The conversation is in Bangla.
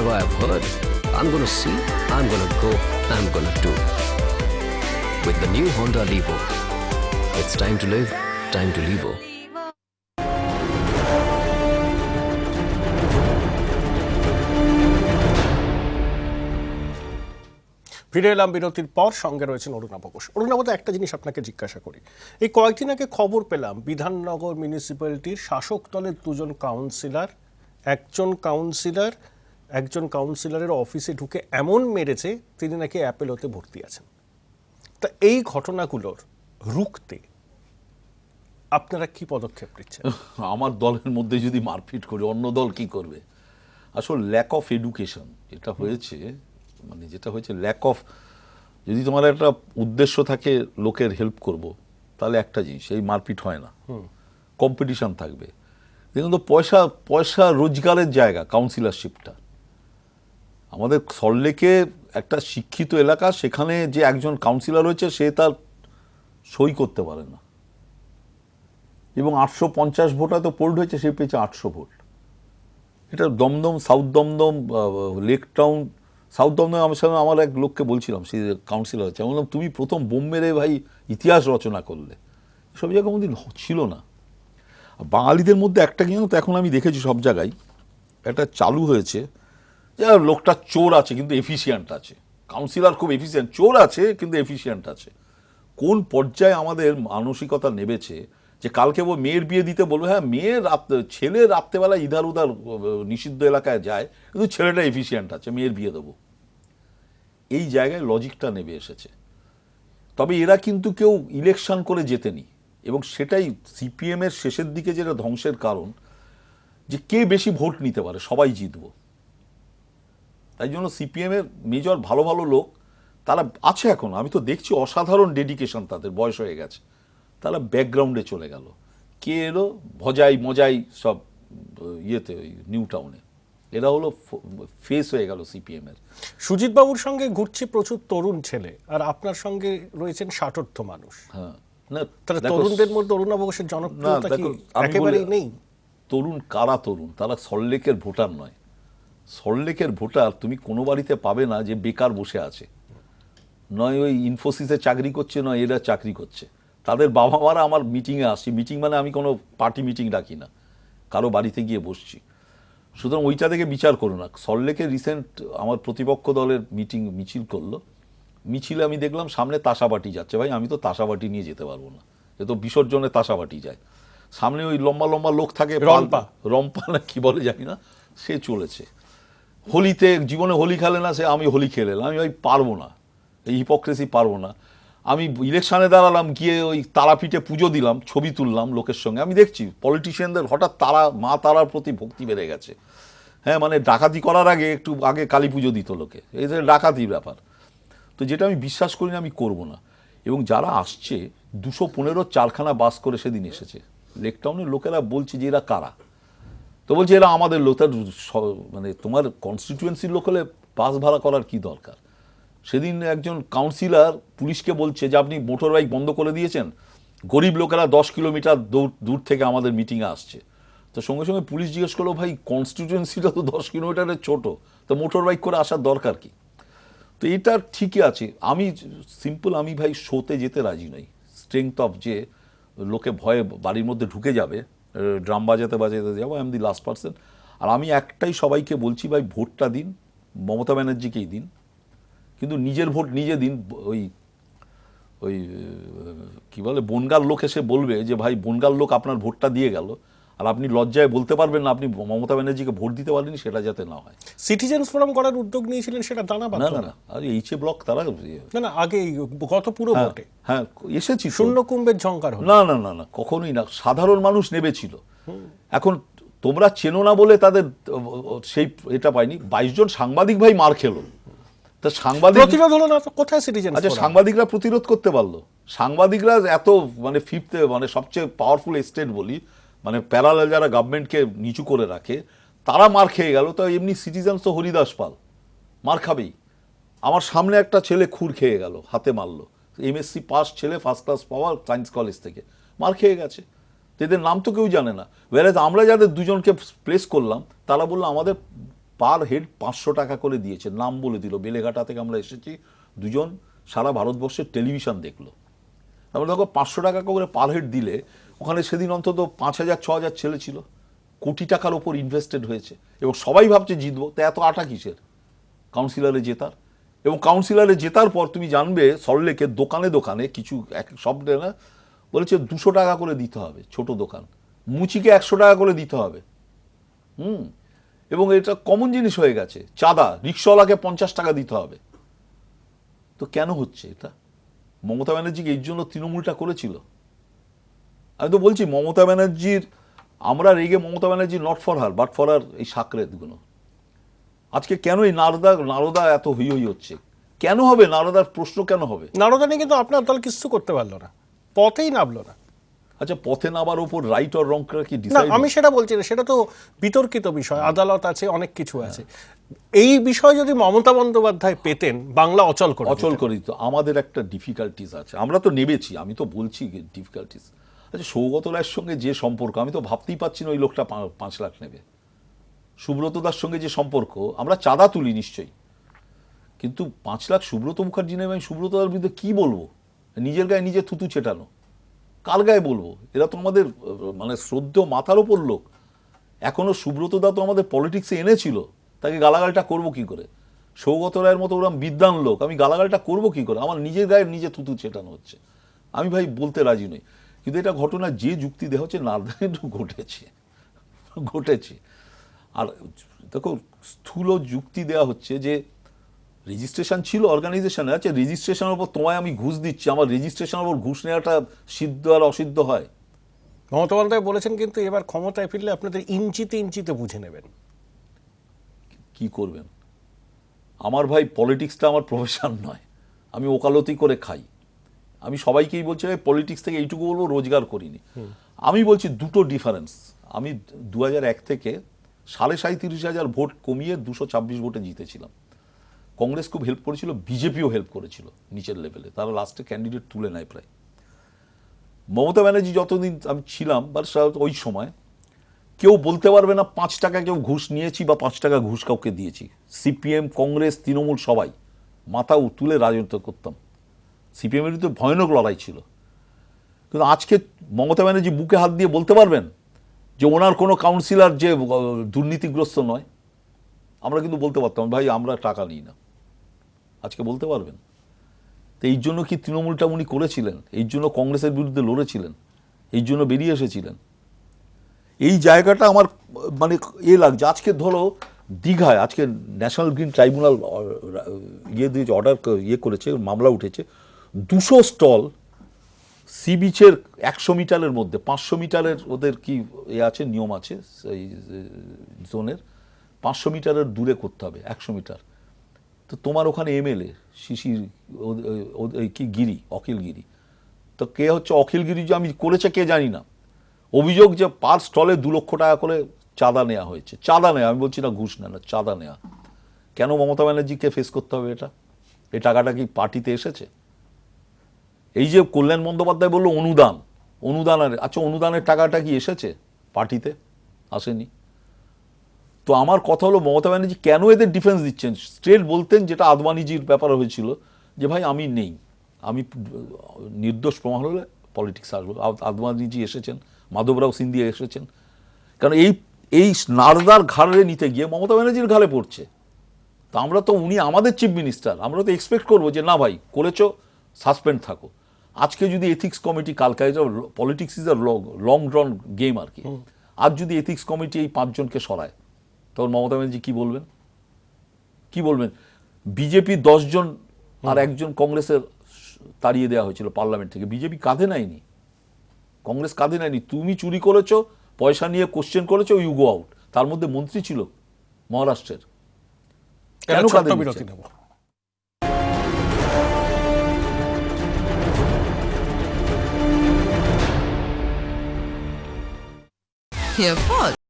whatever I've heard, I'm gonna see, I'm gonna go, I'm gonna do. With the new Honda Levo, it's time to live, time to Levo. ফিরে এলাম বিরতির পর, সঙ্গে রয়েছেন অরুণাভ ঘোষ। অরুণাভ, একটা জিনিস আপনাকে জিজ্ঞাসা করি। এই কয়েকদিন আগে খবর পেলাম বিধাননগর মিউনিসিপ্যালিটির শাসক দলের দুজন কাউন্সিলর, একজন কাউন্সিলরের অফিসে ঢুকে এমন মেরেছে তিনি নাকি অ্যাপেলোতে ভর্তি আছেন। তা এই ঘটনাগুলোর রুখতে আপনারা কি পদক্ষেপ নিচ্ছেন? আমার দলের মধ্যে যদি মারপিট করে অন্য দল কি করবে? আসলে ল্যাক অফ এডুকেশন যেটা হয়েছে, মানে যেটা হয়েছে ল্যাক অফ, যদি তোমার একটা উদ্দেশ্য থাকে লোকের হেল্প করব, তাহলে একটা জিনিস, এই মারপিট হয় না, কম্পিটিশন থাকবে। দেখুন তো, পয়সা রোজগারের জায়গা কাউন্সিলরশিপটা। আমাদের সল্টলেকে একটা শিক্ষিত এলাকা, সেখানে যে একজন কাউন্সিলর রয়েছে সে তার সই করতে পারে না, এবং 850 ভোট তো পোল্ড হয়েছে, সে পেয়েছে 800 ভোট। এটা Dum Dum, south Dum Dum, lake town, south Dum Dum. আমার এক লোককে বলছিলাম, সে কাউন্সিলর হচ্ছে, আমি বললাম তুমি প্রথম বোম মেরে ভাই ইতিহাস রচনা করলে, সব জায়গায় কোনোদিন ছিল না। বাঙালিদের মধ্যে একটা কি জানো তো, এখন আমি দেখেছি সব জায়গায় একটা চালু হয়েছে যে লোকটা চোর আছে কিন্তু এফিসিয়েন্ট আছে, কাউন্সিলর খুব এফিসিয়েন্ট, চোর আছে কিন্তু এফিসিয়েন্ট আছে। কোন পর্যায়ে আমাদের মানসিকতা নেবেছে যে কালকে ও মেয়ের বিয়ে দিতে বলবে, হ্যাঁ ছেলে রাত্রেবেলা ইধার উধার নিষিদ্ধ এলাকায় যায়, কিন্তু ছেলেটা এফিসিয়েন্ট আছে, মেয়ের বিয়ে দেবো। এই জায়গায় লজিকটা নেমে এসেছে। তবে এরা কিন্তু কেউ ইলেকশন করে জেতেনি, এবং সেটাই সিপিএমের শেষের দিকে যেটা ধ্বংসের কারণ, যে কে বেশি ভোট নিতে পারে, সবাই জিতব। তাই জন্য সিপিএমের মেজর ভালো ভালো লোক তারা আছে এখন, আমি তো দেখছি অসাধারণ ডেডিকেশন, তাদের বয়স হয়ে গেছে, তারা ব্যাকগ্রাউন্ডে চলে গেল। কে এলো? মজাই সব ইয়েতে, ওই নিউ টাউনে, এরা হলো ফেস হয়ে গেল সিপিএমের। সুজিত বাবুর সঙ্গে ঘুরছে প্রচুর তরুণ ছেলে, আর আপনার সঙ্গে রয়েছেন ষাটোর্ধ্ব মানুষ। হ্যাঁ, না তরুণদের মধ্যে অরুণাভ ঘোষের জনপ্রিয়তা কি একেবারেই নেই? তরুণ কারা তরুণ? তারা সল্টলেকের ভোটার নয়। সল্টলেকের ভোটার তুমি কোনো বাড়িতে পাবে না যে বেকার বসে আছে, নয় ওই ইনফোসিসে চাকরি করছে, নয় এরা চাকরি করছে। তাদের বাবা মারা আমার মিটিংয়ে আসছি, মিটিং মানে আমি কোনো পার্টি মিটিং ডাকি না, কারো বাড়িতে গিয়ে বসছি। সুতরাং ওইটা থেকে বিচার করো না। সল্টলেকে রিসেন্ট আমার প্রতিপক্ষ দলের মিছিল করলো, মিছিলে আমি দেখলাম সামনে তাসাবাটি যাচ্ছে। ভাই আমি তো তাসাবাটি নিয়ে যেতে পারবো না, এ তো বিসর্জনে তাসাবাটি যায়। সামনে ওই লম্বা লম্বা লোক থাকে, রম্পা না কি বলে জানি না, সে চলেছে। হোলিতে জীবনে হোলি খেলে না সে, আমি হোলি খেলে এলাম। আমি ভাই পারবো না, এই হিপোক্রেসি পারবো না। আমি ইলেকশানে দাঁড়ালাম, গিয়ে ওই তারাপীঠে পুজো দিলাম, ছবি তুললাম লোকের সঙ্গে। আমি দেখছি পলিটিশিয়ানদের হঠাৎ মা তারার প্রতি ভক্তি বেড়ে গেছে। হ্যাঁ, মানে ডাকাতি করার আগে একটু আগে কালী পুজো দিত লোকে, এই যে ডাকাতির ব্যাপার। তো যেটা আমি বিশ্বাস করি না, আমি করব না। এবং যারা আসছে 215 চারখানা বাস করে সেদিন এসেছে লেকটাউনের লোকেরা, বলছে যে এরা কারা? তো বলছে এরা আমাদের লোক। তার মানে তোমার কনস্টিটিউয়েন্সির লোক হলে বাস ভাড়া করার কি দরকার? সেদিন একজন কাউন্সিলর পুলিশকে বলছে যে আপনি মোটর বাইক বন্ধ করে দিয়েছেন, গরিব লোকেরা 10 কিলোমিটার দূর থেকে আমাদের মিটিংয়ে আসছে। তো সঙ্গে সঙ্গে পুলিশ জিজ্ঞেস করলো, ভাই কনস্টিটিউয়েন্সিটা তো 10 কিলোমিটারের ছোট, তো মোটর বাইক করে আসার দরকার কি? তো এটা ঠিকই আছে। আমি ভাই শোতে যেতে রাজি নই। স্ট্রেংথ অফ যে লোকে ভয়ে বাড়ির মধ্যে ঢুকে যাবে, ড্রাম বাজাতে যাবো, I am the last person. আর আমি একটাই সবাইকে বলছি, ভাই ভোটটা দিন, মমতা ব্যানার্জিকেই দিন, কিন্তু নিজের ভোট নিজে দিন। ওই কি বলে, বনগার লোক এসে বলবে যে ভাই বনগার লোক আপনার ভোটটা দিয়ে গেল, আর আপনি লজ্জায় বলতে পারবেন না আপনি মমতা ব্যানার্জিকে ভোট দিতে পারেননি, সেটা যাতে না হয়। সিটিজেন্স ফোরাম করার উদ্যোগ নিয়েছিলেন, সেটা দানাবাদ না, আর এইচএ ব্লক তারা না আগে গত পুরো ভোটে হ্যাঁ এসেছি, শূন্য কুম্ভের ঝংকার হলো। না কখনোই না, সাধারণ মানুষ নেবেছিল। এখন তোমরা চেনো না বলে তাদের সেই এটা পাইনি। 22 জন সাংবাদিক ভাই মার খেলো, তা সাংবাদিক প্রতিরোধ হলো না, কোথায় সিটিজেন্স? আচ্ছা, সাংবাদিকরা প্রতিরোধ করতে পারলো? সাংবাদিকরা এত মানে ফিফথে, মানে সবচেয়ে পাওয়ারফুল স্টেট বলি, মানে প্যারালাল যারা গভর্নমেন্টকে নিচু করে রাখে, তারা মার খেয়ে গেল। তো এমনি সিটিজেন্স তো হরিদাস পাল মার খাবেই। আমার সামনে একটা ছেলে খুর খেয়ে গেল, হাতে মারলো, এমএসসি পাস ছেলে, ফার্স্ট ক্লাস পাওয়া সায়েন্স কলেজ থেকে, মার খেয়ে গেছে। এদের নাম তো কেউ জানে না। ওয়ারেজ আমরা যাদের দুজনকে প্লেস করলাম, তারা বললো আমাদের পার হেড 500 টাকা করে দিয়েছে, নাম বলে দিল, বেলেঘাটা থেকে আমরা এসেছি দুজন, সারা ভারতবর্ষের টেলিভিশন দেখলো। তারপরে দেখো 500 টাকা করে পার হেড দিলে ওখানে সেদিন অন্তত 5,000-6,000 ছেলে ছিল, কোটি টাকার ওপর ইনভেস্টেড হয়েছে, এবং সবাই ভাবছে জিতবো, তা এত আটা কিসের কাউন্সিলরে জেতার? এবং কাউন্সিলরে জেতার পর তুমি জানবে সল্টলেকের দোকানে দোকানে কিছু এক সব না বলেছে 200 টাকা করে দিতে হবে, ছোট দোকান, মুচিকে 100 টাকা করে দিতে হবে। এবং এটা কমন জিনিস হয়ে গেছে, চাঁদা রিক্সাওয়ালাকে 50 টাকা দিতে হবে। তো কেন হচ্ছে এটা? মমতা ব্যানার্জিকে এই জন্য তৃণমূলটা করেছিল? আমি তো বলছি মমতা ব্যানার্জির, আমরা রেগে Mamata Banerjee not for her but for her এই সাকরেতগুলো। আজকে কেন এই নারদা এত হই হই হচ্ছে? কেন হবে নারদার প্রশ্ন? কেন হবে? নারদা নিয়ে কিন্তু আপনার দল কিছু করতে পারলো না, পথেই নামলো না। আচ্ছা, পথে নামার উপর রাইট অর রং কি না, ডিসাইড? আমি সেটা বলছি না, সেটা তো বিতর্কিত বিষয়, আদালত আছে, অনেক কিছু আছে। এই বিষয় যদি মমতা বন্দ্যোপাধ্যায় পেতেন, বাংলা অচল করে দিত। আমাদের একটা ডিফিকাল্টিস আছে, আমরা তো নেবেছি, আমি তো বলছি ডিফিকাল্টিস। আচ্ছা, সৌগত রায়ের সঙ্গে যে সম্পর্ক, আমি তো ভাবতেই পারছি না ওই লোকটা 5 লাখ নেবে। সুব্রত দার সঙ্গে যে সম্পর্ক, আমরা চাঁদা তুলি নিশ্চয়ই, কিন্তু 5 লাখ সুব্রত মুখার্জি নেবে, আমি সুব্রত দার বিরুদ্ধে কি বলবো? নিজের গায়ে নিজে থুতু চেটানো, কার গায়ে বলবো? এরা তো আমাদের মানে শ্রদ্ধেয় মাথার ওপর লোক। এখনো সুব্রত দা তো আমাদের পলিটিক্সে এনেছিল, তাকে গালাগালটা করবো কি করে? সৌগত রায়ের মতো ওরকম বিদ্বান লোক, আমি গালাগালটা করবো কি করে? আমার নিজের গায়ে নিজে থুতু চেটানো হচ্ছে। আমি ভাই বলতে রাজি নই, কিন্তু এটা ঘটনা যে যুক্তি দেওয়া হচ্ছে নারদানেরও ঘটেছে। আর দেখো, স্থূল যুক্তি দেওয়া হচ্ছে যে রেজিস্ট্রেশন ছিল অর্গানাইজেশনে, আচ্ছা রেজিস্ট্রেশনের উপর তোমায় আমি ঘুষ দিচ্ছি, আমার রেজিস্ট্রেশনের উপর ঘুষ নেওয়াটা সিদ্ধ আর অসিদ্ধ হয়? মমতা বন্দ্যোপাধ্যায় বলেছেন কিন্তু এবার ক্ষমতায় ফিরলে আপনাদের ইঞ্চিতে ইঞ্চিতে বুঝে নেবেন। কি করবেন? আমার ভাই পলিটিক্সটা আমার প্রফেশন নয়, আমি ওকালতি করে খাই। আমি সবাইকেই বলছি পলিটিক্স থেকে এইটুকু বলবো, রোজগার করিনি। আমি বলছি দুটো ডিফারেন্স। আমি 2001 থেকে 37,500 ভোট কমিয়ে 226 ভোটে জিতেছিলাম। কংগ্রেস খুব হেল্প করেছিল, বিজেপিও হেল্প করেছিল নিচের লেভেলে, তারা লাস্টে ক্যান্ডিডেট তুলে নেয় প্রায়। মমতা ব্যানার্জি যতদিন আমি ছিলাম বা ওই সময় কেউ বলতে পারবে না 5 টাকা কেউ ঘুষ নিয়েছি বা 5 টাকা ঘুষ কাউকে দিয়েছি। সিপিএম, কংগ্রেস, তৃণমূল সবাই মাথা তুলে রাজত্ব করতাম। সিপিএমের বিরুদ্ধে ভয়ানক লড়াই ছিল। কিন্তু আজকে মমতা ব্যানার্জি বুকে হাত দিয়ে বলতে পারবেন যে ওনার কোনো কাউন্সিলর যে দুর্নীতিগ্রস্ত নয়? আমরা কিন্তু বলতে পারতাম ভাই আমরা টাকা নিই না, আজকে বলতে পারবেন? তো এই জন্য কি তৃণমূলটা উনি করেছিলেন? এই জন্য কংগ্রেসের বিরুদ্ধে লড়েছিলেন? এই জন্য বেরিয়ে এসেছিলেন? এই জায়গাটা আমার মানে লাগছে। আজকে ধরো দীঘায় আজকে ন্যাশনাল গ্রিন ট্রাইব্যুনাল দিয়েছে, অর্ডার করেছে, মামলা উঠেছে, 200 স্টল সি বিচের 100 মিটারের মধ্যে, 500 মিটারের ওদের কি আছে, নিয়ম আছে এই জোনের, 500 মিটারের দূরে করতে হবে, 100 মিটার। তো তোমার ওখানে এমএলএ শিশির কি গিরি, অখিল গিরি, তো কে হচ্ছে অখিল গিরি, যে আমি করেছে কে জানি না, অভিযোগ যে পার স্টলে 2 লক্ষ টাকা করে চাঁদা নেওয়া হয়েছে। চাঁদা নেওয়া, আমি বলছি না ঘুষ নেয় না, চাঁদা নেওয়া। কেন মমতা ব্যানার্জিকে ফেস করতে হবে এটা? এই টাকাটা কি পার্টিতে এসেছে? এই যে কল্যাণ বন্দ্যোপাধ্যায় বললো অনুদানের, আচ্ছা অনুদানের টাকাটা কি এসেছে পার্টিতে? আসেনি। তো আমার কথা হলো মমতা ব্যানার্জি কেন এদের ডিফেন্স দিচ্ছেন? স্ট্রেট বলতেন, যেটা আদবানিজির ব্যাপার হয়েছিল, যে ভাই আমি নেই, আমি নির্দোষ প্রমাণ হলে পলিটিক্স আসবো। আদবানিজি এসেছেন, মাধবরাও সিন্ধিয়া এসেছেন, কারণ এই নারদার ঘাড়ে নিতে গিয়ে মমতা ব্যানার্জির ঘাড়ে পড়ছে। তা আমরা তো, উনি আমাদের চিফ মিনিস্টার, আমরা তো এক্সপেক্ট করবো যে না ভাই করেছো, সাসপেন্ড থাকো। আজকে যদি এথিক্স কমিটি, কালকে politics is a long drawn game আর কি, আজ যদি এথিক্স কমিটি এই 5 জনকে সরায়, তখন মমতা ব্যানার্জি কি বলবেন? কি বলবেন? বিজেপি 10 জন আর 1 জন কংগ্রেসের তাড়িয়ে দেওয়া হয়েছিল পার্লামেন্ট থেকে, বিজেপি কাঁধে নেয়নি, কংগ্রেস কাঁধে নেয়নি। তুমি চুরি করেছো, পয়সা নিয়ে কোশ্চেন করেছো, ইউ গো আউট। তার মধ্যে মন্ত্রী ছিল মহারাষ্ট্রের, কেন কাঁধে নিচ্ছে? Your fault.